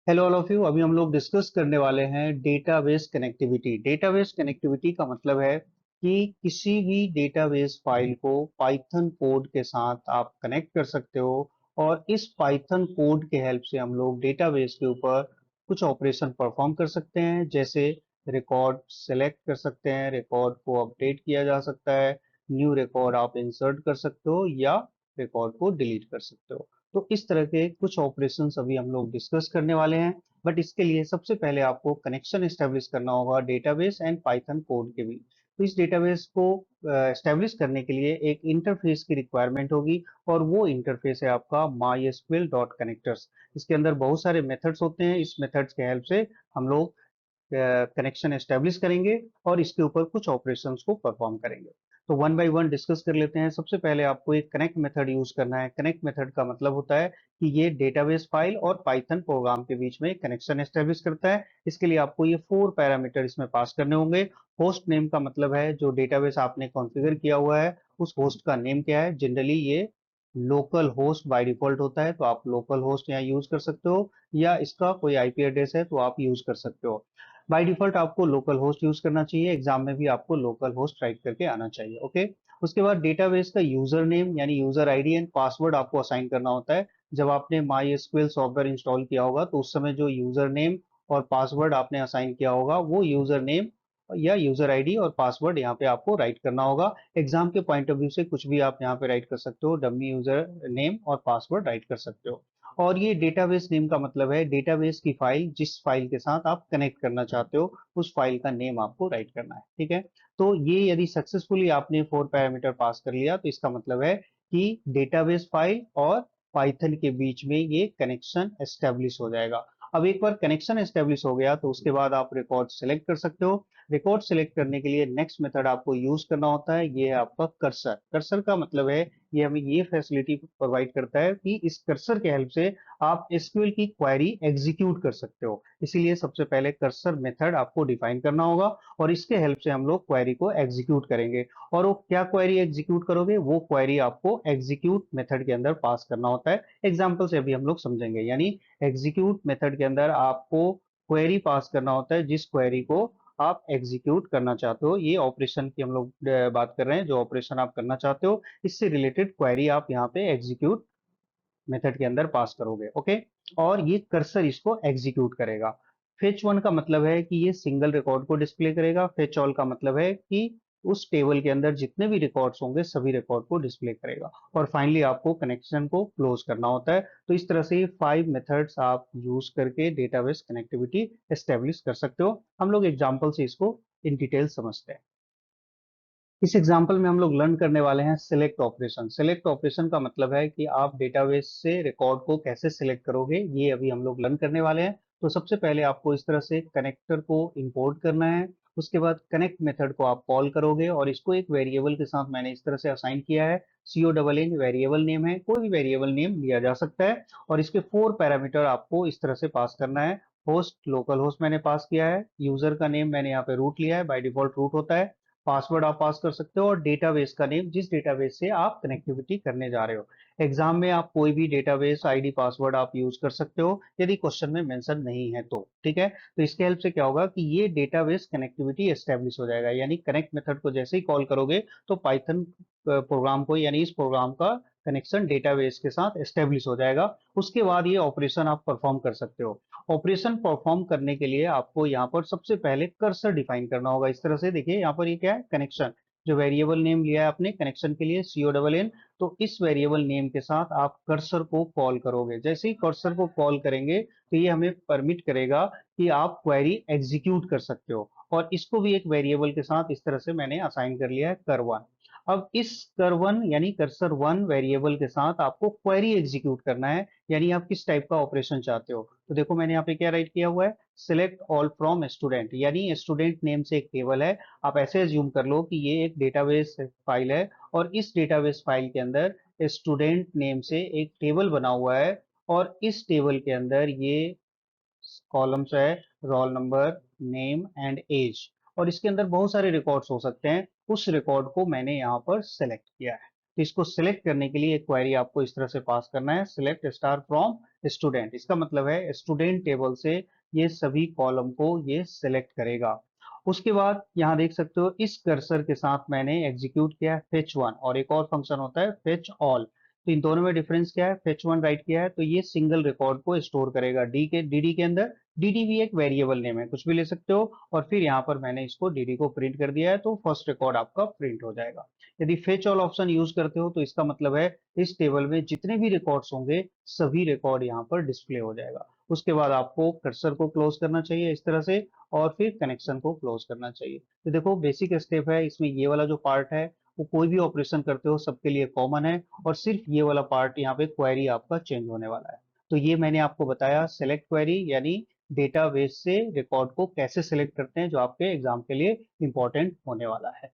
Hello all of you. अभी हम लोग डिस्कस करने वाले हैं डेटाबेस कनेक्टिविटी। डेटाबेस कनेक्टिविटी का मतलब है कि किसी भी डेटाबेस फाइल को पाइथन कोड के साथ आप कनेक्ट कर सकते हो और इस पाइथन कोड के हेल्प से हम लोग डेटाबेस के ऊपर कुछ ऑपरेशन परफॉर्म कर सकते हैं। जैसे रिकॉर्ड सेलेक्ट कर सकते हैं, रिकॉर्ड को अपडेट किया जा सकता है, न्यू रिकॉर्ड आप इंसर्ट कर सकते हो या रिकॉर्ड को डिलीट कर सकते हो। तो इस तरह के कुछ ऑपरेशंस अभी हम लोग डिस्कस करने वाले हैं। बट इसके लिए सबसे पहले आपको कनेक्शन एस्टेब्लिश करना होगा डेटाबेस एंड पाइथन कोड के बीच। तो इस डेटाबेस को एस्टेब्लिश करने के लिए एक इंटरफेस की रिक्वायरमेंट होगी और वो इंटरफेस है आपका mysql डॉट कनेक्टर्स। इसके अंदर बहुत सारे मेथड्स होते हैं। इस मेथड्स के हेल्प से हम लोग कनेक्शन एस्टेब्लिश करेंगे और इसके ऊपर कुछ ऑपरेशंस को परफॉर्म करेंगे। तो वन बाय वन डिस्कस कर लेते हैं। सबसे पहले आपको एक कनेक्ट मेथड यूज करना है। कनेक्ट मेथड का मतलब होता है कि ये डेटाबेस फाइल और पाइथन प्रोग्राम के बीच में कनेक्शन एस्टेब्लिश करता है। इसके लिए आपको ये 4 पैरामीटर इसमें पास करने होंगे। होस्ट नेम का मतलब है जो डेटाबेस आपने कॉन्फ़िगर किया हुआ है उस होस्ट का नेम क्या है। जनरली ये लोकल होस्ट बाय डिफॉल्ट होता है, तो आप लोकल होस्ट यहाँ यूज कर सकते हो या इसका कोई आईपी एड्रेस है तो आप यूज कर सकते हो। बाय डिफॉल्ट आपको लोकल होस्ट यूज करना चाहिए। एग्जाम में भी आपको लोकल होस्ट राइट करके आना चाहिए। ओके। उसके बाद डेटाबेस का यूजर नेम यानी यूजर आईडी एंड पासवर्ड आपको असाइन करना होता है। जब आपने माई एसक्यूएल सॉफ्टवेयर इंस्टॉल किया होगा तो उस समय जो यूजर नेम और पासवर्ड आपने असाइन किया होगा वो यूजर नेम या यूजर आईडी और पासवर्ड यहाँ पे आपको राइट करना होगा। एग्जाम के पॉइंट ऑफ व्यू से कुछ भी आप यहाँ पे राइट कर सकते हो, डमी यूजर नेम और पासवर्ड राइट कर सकते हो। और ये डेटाबेस नेम का मतलब है डेटाबेस की फाइल जिस फाइल के साथ आप कनेक्ट करना चाहते हो उस फाइल का नेम आपको राइट करना है। ठीक है। तो ये यदि सक्सेसफुली आपने 4 पैरामीटर पास कर लिया तो इसका मतलब है कि डेटाबेस फाइल और पाइथन के बीच में ये कनेक्शन एस्टेब्लिश हो जाएगा। अब एक बार कनेक्शन एस्टेब्लिश हो गया तो उसके बाद आप रिकॉर्ड सेलेक्ट कर सकते हो। रिकॉर्ड सेलेक्ट करने के लिए नेक्स्ट मेथड आपको यूज करना होता है, ये है आपका कर्सर। कर्सर का मतलब है ये हमें ये फैसिलिटी प्रोवाइड करता है कि इस कर्सर के हेल्प से आप एसक्यूएल की क्वेरी एग्जीक्यूट कर सकते हो। इसीलिए सबसे पहले कर्सर मेथड आपको डिफाइन करना होगा और इसके हेल्प से हम लोग क्वेरी को एग्जीक्यूट करेंगे। और वो क्या क्वेरी एग्जीक्यूट करोगे, वो क्वेरी आपको एग्जीक्यूट मेथड के अंदर पास करना होता है। एग्जाम्पल से अभी हम लोग समझेंगे। यानी एग्जीक्यूट मेथड के अंदर आपको क्वेरी पास करना होता है जिस क्वेरी को आप एग्जीक्यूट करना चाहते हो। ये ऑपरेशन की हम लोग बात कर रहे हैं, जो ऑपरेशन आप करना चाहते हो इससे रिलेटेड क्वेरी आप यहाँ पे एग्जीक्यूट मेथड के अंदर पास करोगे। ओके। और ये कर्सर इसको एग्जीक्यूट करेगा। फेच वन का मतलब है कि ये सिंगल रिकॉर्ड को डिस्प्ले करेगा। फेच ऑल का मतलब है कि उस टेबल के अंदर जितने भी रिकॉर्ड्स होंगे सभी रिकॉर्ड को डिस्प्ले करेगा। और फाइनली आपको कनेक्शन को क्लोज करना होता है। तो इस तरह से 5 मेथड्स आप यूज करके डेटाबेस कनेक्टिविटी एस्टेब्लिश कर सकते हो। हम लोग एग्जांपल से इसको इन डिटेल समझते हैं। इस एग्जाम्पल में हम लोग लर्न करने वाले हैं सिलेक्ट ऑपरेशन। सिलेक्ट ऑपरेशन का मतलब है कि आप डेटाबेस से रिकॉर्ड को कैसे सिलेक्ट करोगे, ये अभी हम लोग लर्न करने वाले हैं। तो सबसे पहले आपको इस तरह से कनेक्टर को इंपोर्ट करना है। उसके बाद कनेक्ट मेथड को आप कॉल करोगे और इसको एक वेरिएबल के साथ मैंने इस तरह से असाइन किया है। CONN वेरिएबल नेम है, कोई भी वेरिएबल नेम लिया जा सकता है। और इसके 4 पैरामीटर आपको इस तरह से पास करना है। होस्ट लोकल होस्ट मैंने पास किया है, यूजर का नेम मैंने यहाँ पे रूट लिया है, बाय डिफॉल्ट रूट होता है। पासवर्ड आप पास कर सकते हो और डेटाबेस का नेम जिस डेटाबेस से आप कनेक्टिविटी करने जा रहे हो। एग्जाम में आप कोई भी डेटाबेस आईडी पासवर्ड आप यूज कर सकते हो यदि क्वेश्चन में मेंशन नहीं है तो। ठीक है। तो इसके हेल्प से क्या होगा कि ये डेटाबेस कनेक्टिविटी एस्टेब्लिश हो जाएगा। यानी कनेक्ट मेथड को जैसे ही कॉल करोगे तो पाइथन प्रोग्राम को यानी इस प्रोग्राम का कनेक्शन डेटाबेस के साथ एस्टेब्लिश हो जाएगा। उसके बाद ये ऑपरेशन आप परफॉर्म कर सकते हो। ऑपरेशन परफॉर्म करने के लिए आपको यहाँ पर सबसे पहले कर्सर डिफाइन करना होगा। इस तरह से देखिए यहाँ पर ये क्या है, कनेक्शन। जो वेरिएबल नेम लिया है आपने कनेक्शन के लिए CONN, तो इस वेरिएबल नेम के साथ आप कर्सर को कॉल करोगे। जैसे ही कर्सर को कॉल करेंगे तो ये हमें परमिट करेगा कि आप क्वेरी एग्जीक्यूट कर सकते हो। और इसको भी एक वेरिएबल के साथ इस तरह से मैंने असाइन कर लिया है कर1। अब इस कर1 यानी कर्सर वन वेरिएबल के साथ आपको क्वेरी एग्जीक्यूट करना है। यानी आप किस टाइप का ऑपरेशन चाहते हो। तो देखो मैंने यहाँ पे क्या राइट किया हुआ है, सिलेक्ट ऑल फ्रॉम स्टूडेंट। यानी स्टूडेंट नेम से एक टेबल है। आप ऐसे एज्यूम कर लो कि ये एक डेटाबेस फाइल है और इस डेटाबेस फाइल के अंदर स्टूडेंट नेम से एक टेबल बना हुआ है। और इस टेबल के अंदर ये कॉलम्स है roll number, name and age. और इसके अंदर बहुत सारे रिकॉर्ड्स हो सकते हैं। उस रिकॉर्ड को मैंने यहाँ पर सेलेक्ट किया है। तो इसको सिलेक्ट करने के लिए एक क्वेरी आपको इस तरह से पास करना है, सिलेक्ट स्टार फ्रॉम स्टूडेंट, इसका मतलब है स्टूडेंट टेबल से ये सभी कॉलम को ये सिलेक्ट करेगा। उसके बाद यहाँ देख सकते हो इस कर्सर के साथ मैंने एग्जीक्यूट किया है फेच वन, और एक और फंक्शन होता है फेच ऑल। तो इन दोनों में डिफरेंस क्या है? फेच वन राइट किया है तो ये सिंगल रिकॉर्ड को स्टोर करेगा डीडी के अंदर। डीडी भी एक वेरिएबल नेम है, कुछ भी ले सकते हो। और फिर यहाँ पर मैंने इसको डीडी को प्रिंट कर दिया है तो फर्स्ट रिकॉर्ड आपका प्रिंट हो जाएगा। यदि फेच ऑल ऑप्शन यूज करते हो तो इसका मतलब है इस टेबल में जितने भी रिकॉर्ड्स होंगे सभी रिकॉर्ड यहाँ पर डिस्प्ले हो जाएगा। उसके बाद आपको कर्सर को क्लोज करना चाहिए इस तरह से, और फिर कनेक्शन को क्लोज करना चाहिए। तो देखो बेसिक स्टेप है इसमें, ये वाला जो पार्ट है वो कोई भी ऑपरेशन करते हो सबके लिए कॉमन है, और सिर्फ ये वाला पार्ट यहाँ पे क्वेरी आपका चेंज होने वाला है। तो ये मैंने आपको बताया सेलेक्ट क्वेरी, यानी डेटाबेस से रिकॉर्ड को कैसे सेलेक्ट करते हैं, जो आपके एग्जाम के लिए इंपॉर्टेंट होने वाला है।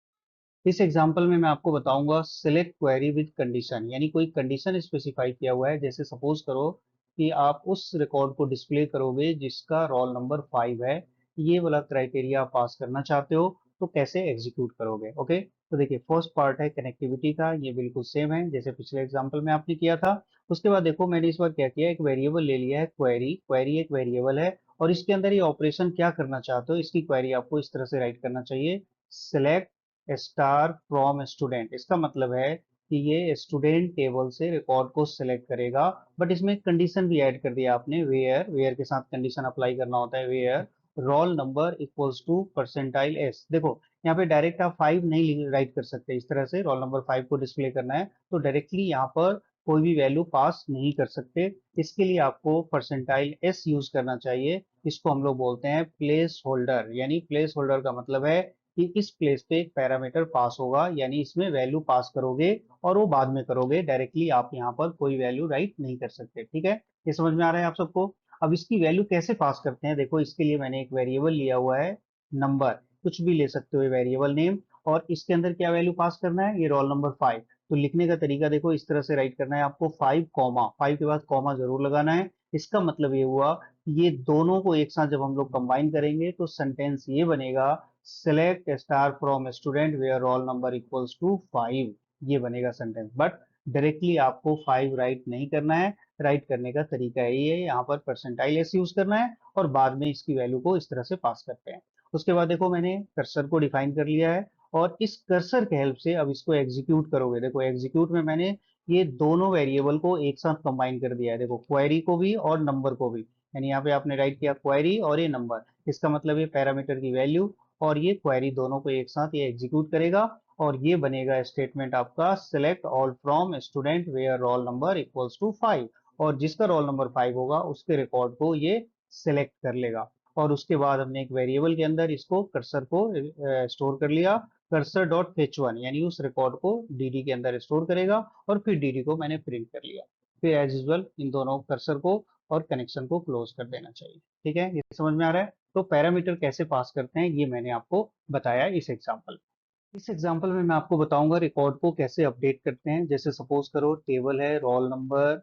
इस एग्जांपल में मैं आपको बताऊंगा सिलेक्ट क्वेरी विद कंडीशन, यानी कोई कंडीशन स्पेसिफाई किया हुआ है। जैसे सपोज करो कि आप उस रिकॉर्ड को डिस्प्ले करोगे जिसका रोल नंबर 5 है, ये वाला क्राइटेरिया आप पास करना चाहते हो, तो कैसे एग्जीक्यूट करोगे? ओके, तो देखिए फर्स्ट पार्ट है कनेक्टिविटी का, ये बिल्कुल सेम है जैसे पिछले एग्जाम्पल में आपने किया था। उसके बाद देखो मैंने इस बार क्या किया, एक वेरिएबल ले लिया है क्वेरी। क्वेरी एक वेरिएबल है और इसके अंदर ये ऑपरेशन क्या करना चाहते हो, इसकी क्वेरी आपको इस तरह से राइट करना चाहिए, सिलेक्ट स्टार फ्रॉम स्टूडेंट। इसका मतलब है कि ये स्टूडेंट टेबल से रिकॉर्ड को सिलेक्ट करेगा, बट इसमें कंडीशन भी ऐड कर दिया आपने, वेयर। वेयर के साथ कंडीशन अप्लाई करना होता है, where roll number equals to percentile S. देखो यहाँ पे डायरेक्ट आप 5 नहीं राइट कर सकते, इस तरह से रोल नंबर 5 को डिस्प्ले करना है तो डायरेक्टली यहाँ पर कोई भी वैल्यू पास नहीं कर सकते। इसके लिए आपको परसेंटाइल एस यूज करना चाहिए। इसको हम लोग बोलते हैं प्लेस होल्डर, यानी प्लेस होल्डर का मतलब है कि इस प्लेस पे एक पैरामीटर पास होगा, यानी इसमें वैल्यू पास करोगे और वो बाद में करोगे, डायरेक्टली आप यहाँ पर कोई वैल्यू राइट नहीं कर सकते। ठीक है, ये समझ में आ रहा है आप सबको? अब इसकी वैल्यू कैसे पास करते हैं, देखो इसके लिए मैंने एक वेरिएबल लिया हुआ है नंबर, कुछ भी ले सकते हो वेरिएबल नेम, और इसके अंदर क्या वैल्यू पास करना है, ये रोल नंबर 5। तो लिखने का तरीका देखो इस तरह से राइट करना है आपको, 5 कॉमा 5 के बाद कॉमा जरूर लगाना है। इसका मतलब ये हुआ कि ये दोनों को एक साथ जब हम लोग कंबाइन करेंगे तो सेंटेंस ये बनेगा, select star from student where roll number equals to 5। ये बनेगा सेंटेंस, बट डायरेक्टली आपको 5 राइट नहीं करना है। राइट करने का तरीका यही है, यहाँ पर परसेंटाइल एस यूज करना है और बाद में इसकी वैल्यू को इस तरह से पास करते हैं। उसके बाद देखो मैंने कर्सर को डिफाइन कर लिया है, और इस कर्सर के हेल्प से अब इसको एग्जीक्यूट करोगे। देखो एग्जीक्यूट में मैंने ये दोनों वेरिएबल को एक साथ कंबाइन कर दिया है, देखो क्वेरी को भी और नंबर को भी, यानी यहाँ पे आपने राइट किया क्वेरी और ये नंबर, इसका मतलब ये पैरामीटर की वैल्यू और ये क्वेरी दोनों को एक साथ ये एग्जीक्यूट करेगा, और ये बनेगा स्टेटमेंट आपका select all from student where roll number equals to 5। और जिसका रोल नंबर 5 होगा उसके रिकॉर्ड को ये सिलेक्ट कर लेगा। और उसके बाद हमने एक वेरिएबल के अंदर इसको कर्सर को स्टोर कर लिया, कर्सर डॉट फेच वन, यानी उस रिकॉर्ड को डीडी के अंदर स्टोर करेगा, और फिर डीडी को मैंने प्रिंट कर लिया। फिर एज यूजल इन दोनों कर्सर को और कनेक्शन को क्लोज कर देना चाहिए। ठीक है, ये समझ में आ रहा है? तो पैरामीटर कैसे पास करते हैं ये मैंने आपको बताया इस एग्जाम्पल। इस एग्जाम्पल में मैं आपको बताऊंगा रिकॉर्ड को कैसे अपडेट करते हैं। जैसे सपोज करो टेबल है roll number,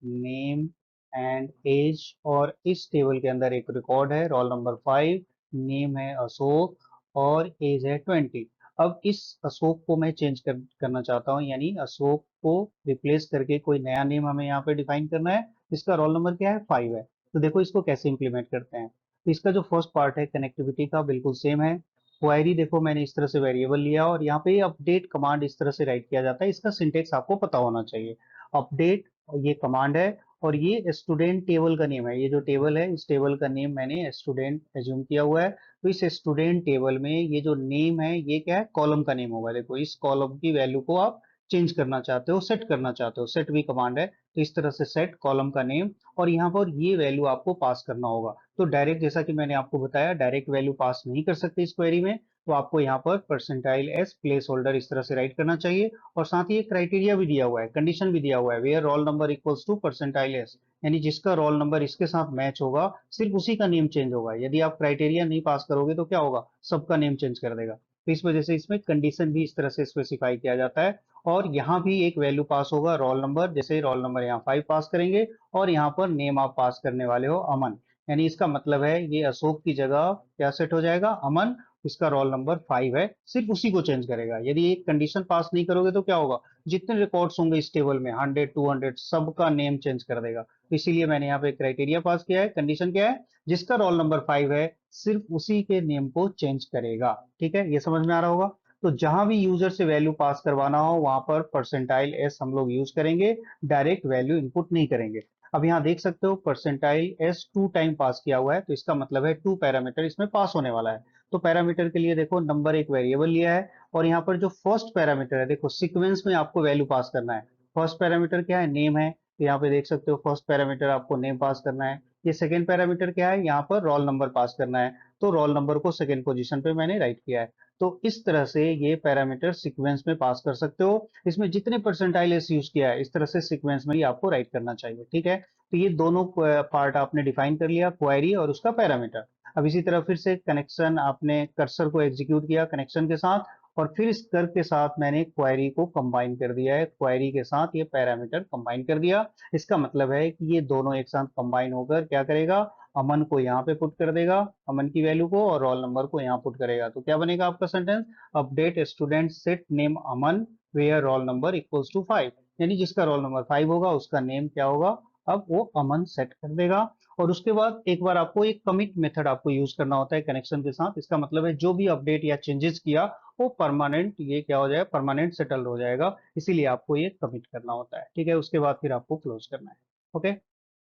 name and age, और इस टेबल के अंदर एक रिकॉर्ड है रोल नंबर 5, नेम है अशोक और एज है 20। अब इस अशोक को मैं करना चाहता हूँ, यानी अशोक को रिप्लेस करके कोई नया नेम हमें यहाँ पे डिफाइन करना है, इसका रोल नंबर क्या है, 5 है। तो देखो इसको कैसे इंप्लीमेंट करते हैं। तो इसका जो फर्स्ट पार्ट है कनेक्टिविटी का बिल्कुल सेम है। क्वेरी देखो मैंने इस तरह से वेरिएबल लिया, और यहाँ पे अपडेट कमांड इस तरह से राइट किया जाता है, इसका सिंटेक्स आपको पता होना चाहिए। अपडेट ये कमांड है, और ये स्टूडेंट टेबल का नेम है, ये जो टेबल है इस टेबल का नेम मैंने स्टूडेंट एज्यूम किया हुआ है। तो इस स्टूडेंट टेबल में ये जो नेम है ये क्या है, कॉलम का नेम होगा। देखो इस कॉलम की वैल्यू को आप चेंज करना चाहते हो, सेट करना चाहते हो, सेट भी कमांड है, तो इस तरह से सेट कॉलम का नेम, और यहाँ पर ये वैल्यू आपको पास करना होगा। तो डायरेक्ट जैसा कि मैंने आपको बताया डायरेक्ट वैल्यू पास नहीं कर सकते इस क्वेरी में, तो आपको यहाँ पर परसेंटाइल एस प्लेस होल्डर इस तरह से राइट करना चाहिए। और साथ ही एक क्राइटेरिया भी दिया हुआ है, कंडीशन भी दिया हुआ है, where roll number equals to percentile S, यानी जिसका रोल नंबर इसके साथ मैच होगा सिर्फ उसी का नेम चेंज होगा। यदि आप क्राइटेरिया नहीं पास करोगे तो क्या होगा, सबका नेम चेंज कर देगा। तो इस वजह से इसमें कंडीशन भी इस तरह से स्पेसिफाई किया जाता है। और यहाँ भी एक वैल्यू पास होगा रोल नंबर, जैसे रोल नंबर यहाँ 5 पास करेंगे, और यहाँ पर नेम आप पास करने वाले हो अमन, यानी इसका मतलब है ये अशोक की जगह क्या सेट हो जाएगा, अमन। इसका रोल नंबर 5 है, सिर्फ उसी को चेंज करेगा। यदि एक कंडीशन पास नहीं करोगे तो क्या होगा, जितने रिकॉर्ड्स होंगे इस टेबल में 100 200 सबका नेम चेंज कर देगा। तो इसीलिए मैंने यहाँ पे क्राइटेरिया पास किया है। कंडीशन क्या है, जिसका रोल नंबर 5 है सिर्फ उसी के नेम को चेंज करेगा। ठीक है, ये समझ में आ रहा होगा। तो जहां भी यूजर से वैल्यू पास करवाना हो वहां पर परसेंटाइल एस हम लोग यूज करेंगे, डायरेक्ट वैल्यू इनपुट नहीं करेंगे। अब यहाँ देख सकते हो परसेंटाइल एस 2 टाइम पास किया हुआ है, तो इसका मतलब है 2 पैरामीटर इसमें पास होने वाला है। तो पैरामीटर के लिए देखो नंबर एक वेरिएबल लिया है, और यहाँ पर जो फर्स्ट पैरामीटर है देखो सीक्वेंस में आपको वैल्यू पास करना है। फर्स्ट पैरामीटर क्या है, नेम है, तो यहाँ पे देख सकते हो फर्स्ट पैरामीटर आपको नेम पास करना है। ये सेकंड पैरामीटर क्या है, यहाँ पर रोल नंबर पास करना है, तो रोल नंबर को सेकंड पोजीशन पे मैंने राइट किया है। तो इस तरह से ये पैरामीटर सीक्वेंस में पास कर सकते हो। इसमें जितने परसेंटाइल एस यूज किया है इस तरह से सीक्वेंस में ही आपको राइट करना चाहिए। ठीक है, तो ये दोनों पार्ट आपने डिफाइन कर लिया, क्वेरी और उसका पैरामीटर। अब इसी तरह फिर से कनेक्शन, आपने कर्सर को एग्जीक्यूट किया कनेक्शन के साथ, और फिर इस कर्व के साथ मैंने क्वेरी को कंबाइन कर दिया है, क्वेरी के साथ ये पैरामीटर कंबाइन कर दिया। इसका मतलब है कि ये दोनों एक साथ कंबाइन होकर क्या करेगा, अमन को यहाँ पे पुट कर देगा, अमन की वैल्यू को, और रोल नंबर को यहाँ पुट करेगा। तो क्या बनेगा आपका sentence, update student set name Aman where roll number equals to 5, यानी जिसका रोल नंबर 5 होगा उसका नेम क्या होगा, अब वो अमन सेट कर देगा। और उसके बाद एक बार आपको एक कमिट मेथड आपको यूज करना होता है कनेक्शन के साथ। इसका मतलब है जो भी अपडेट या चेंजेस किया वो परमानेंट, ये क्या हो जाएगा, परमानेंट सेटल हो जाएगा, इसीलिए आपको ये कमिट करना होता है। ठीक है, उसके बाद फिर आपको क्लोज करना है। ओके,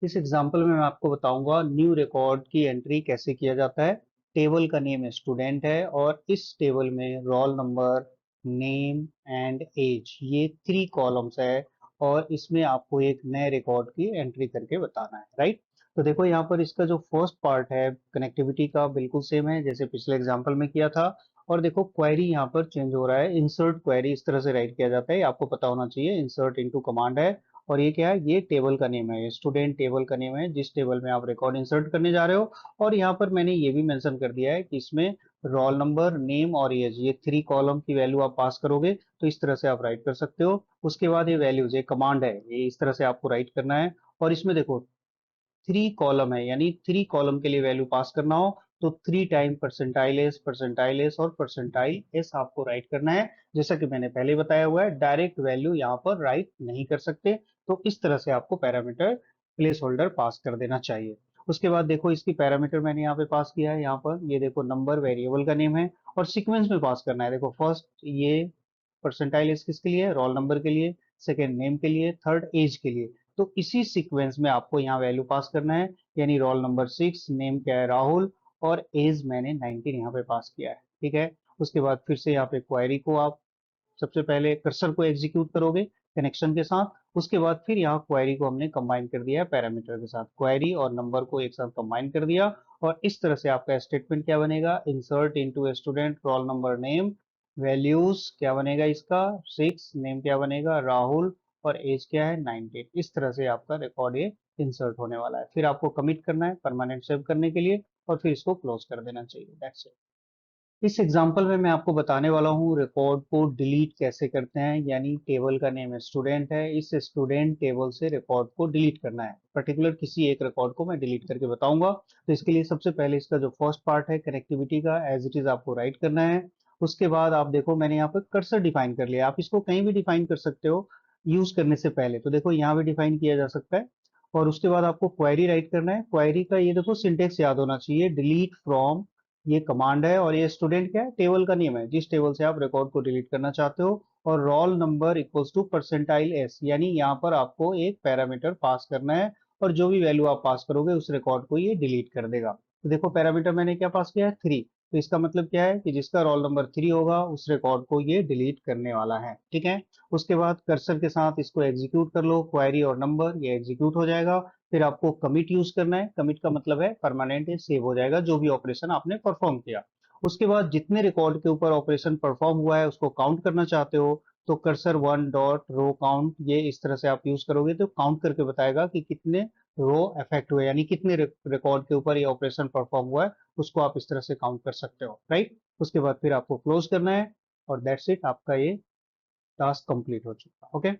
इस एग्जांपल में मैं आपको बताऊंगा न्यू रिकॉर्ड की एंट्री कैसे किया जाता है। टेबल का नेम स्टूडेंट है, और इस टेबल में roll number, name and age, ये 3 कॉलम्स है, और इसमें आपको एक नए रिकॉर्ड की एंट्री करके बताना है, राइट। तो देखो यहाँ पर इसका जो फर्स्ट पार्ट है कनेक्टिविटी का बिल्कुल सेम है जैसे पिछले एग्जांपल में किया था। और देखो क्वेरी यहाँ पर चेंज हो रहा है, इंसर्ट क्वेरी इस तरह से राइट किया जाता है, ये आपको पता होना चाहिए, इंसर्ट इनटू कमांड है। और ये क्या है, ये टेबल का नेम है, ये स्टूडेंट टेबल का नेम है जिस टेबल में आप रिकॉर्ड इंसर्ट करने जा रहे हो। और यहाँ पर मैंने ये भी मेंशन कर दिया है कि इसमें रोल नंबर, नेम और एज, ये 3 कॉलम की वैल्यू आप पास करोगे, तो इस तरह से आप राइट कर सकते हो। उसके बाद ये वैल्यूज, ये कमांड है, ये इस तरह से आपको राइट करना है। और इसमें देखो 3 कॉलम है, यानी 3 कॉलम के लिए वैल्यू पास करना हो तो 3 टाइम परसेंटाइल एस और परसेंटाइल एस आपको राइट करना है। जैसा कि मैंने पहले बताया हुआ है, डायरेक्ट वैल्यू यहाँ पर राइट नहीं कर सकते, तो इस तरह से आपको पैरामीटर प्लेस होल्डर पास कर देना चाहिए। उसके बाद देखो इसकी पैरामीटर मैंने यहाँ पे पास किया है, यहाँ पर ये देखो नंबर वेरिएबल का नेम है, और सीक्वेंस में पास करना है। देखो फर्स्ट ये परसेंटाइल एस किसके लिए है, रोल नंबर के लिए, सेकेंड नेम के लिए, थर्ड एज के लिए। तो इसी सीक्वेंस में आपको यहाँ वैल्यू पास करना है, यानी रोल नंबर 6, नेम क्या है राहुल, और एज मैंने 19 यहाँ पे पास किया है। ठीक है, उसके बाद फिर से यहाँ पे क्वेरी को आप सबसे पहले कर्सर को एग्जीक्यूट करोगे कनेक्शन के साथ। उसके बाद फिर यहाँ क्वेरी को हमने कंबाइन कर दिया है पैरामीटर के साथ, क्वेरी और नंबर को एक साथ कंबाइन कर दिया। और इस तरह से आपका स्टेटमेंट क्या बनेगा, insert into student role number name, values क्या बनेगा इसका 6, नेम क्या बनेगा राहुल, और एज क्या है 19। इस तरह से आपका रिकॉर्ड ये इंसर्ट होने वाला है। फिर आपको कमिट करना है परमानेंट सेव करने के लिए, और फिर इसको क्लोज कर देना चाहिए, दैट्स इट। इस एग्जाम्पल में मैं आपको बताने वाला हूँ रिकॉर्ड को डिलीट कैसे करते हैं, यानी टेबल का नेम स्टूडेंट है, इस स्टूडेंट टेबल से रिकॉर्ड को डिलीट करना है, पर्टिकुलर किसी एक रिकॉर्ड को मैं डिलीट करके बताऊंगा। तो इसके लिए सबसे पहले इसका जो फर्स्ट पार्ट है कनेक्टिविटी का, एज इट इज आपको राइट करना है। उसके बाद आप देखो मैंने यहाँ पर कर्सर डिफाइन कर लिया, आप इसको कहीं भी डिफाइन कर सकते हो यूज करने से पहले, तो देखो यहाँ भी डिफाइन किया जा सकता है। और उसके बाद आपको क्वेरी राइट करना है, क्वेरी का ये देखो सिंटेक्स याद होना चाहिए, डिलीट फ्रॉम, ये कमांड है, और ये स्टूडेंट क्या है, टेबल का नेम है जिस टेबल से आप रिकॉर्ड को डिलीट करना चाहते हो। और role number equals to percentile S, यानी यहाँ पर आपको एक पैरामीटर पास करना है, और जो भी वैल्यू आप पास करोगे उस रिकॉर्ड को ये डिलीट कर देगा। तो देखो पैरामीटर मैंने क्या पास किया है, 3। तो इसका मतलब क्या है कि जिसका रोल नंबर 3 होगा उस रिकॉर्ड को ये डिलीट करने वाला है। ठीक है, उसके बाद कर्सर के साथ इसको एग्जीक्यूट कर लो, क्वेरी और नंबर, ये एग्जीक्यूट हो जाएगा। फिर आपको कमिट यूज करना है, कमिट का मतलब है परमानेंट सेव हो जाएगा जो भी ऑपरेशन आपने परफॉर्म किया। उसके बाद जितने रिकॉर्ड के ऊपर ऑपरेशन परफॉर्म हुआ है उसको काउंट करना चाहते हो, तो कर्सर 1 डॉट रो काउंट, ये इस तरह से आप यूज करोगे तो काउंट करके बताएगा कि कितने रो इफेक्ट हुए, यानी कितने रिकॉर्ड के ऊपर ये ऑपरेशन परफॉर्म हुआ है, उसको आप इस तरह से काउंट कर सकते हो, राइट। उसके बाद फिर आपको क्लोज करना है, और दैट्स इट, आपका ये टास्क कंप्लीट हो चुका। ओके।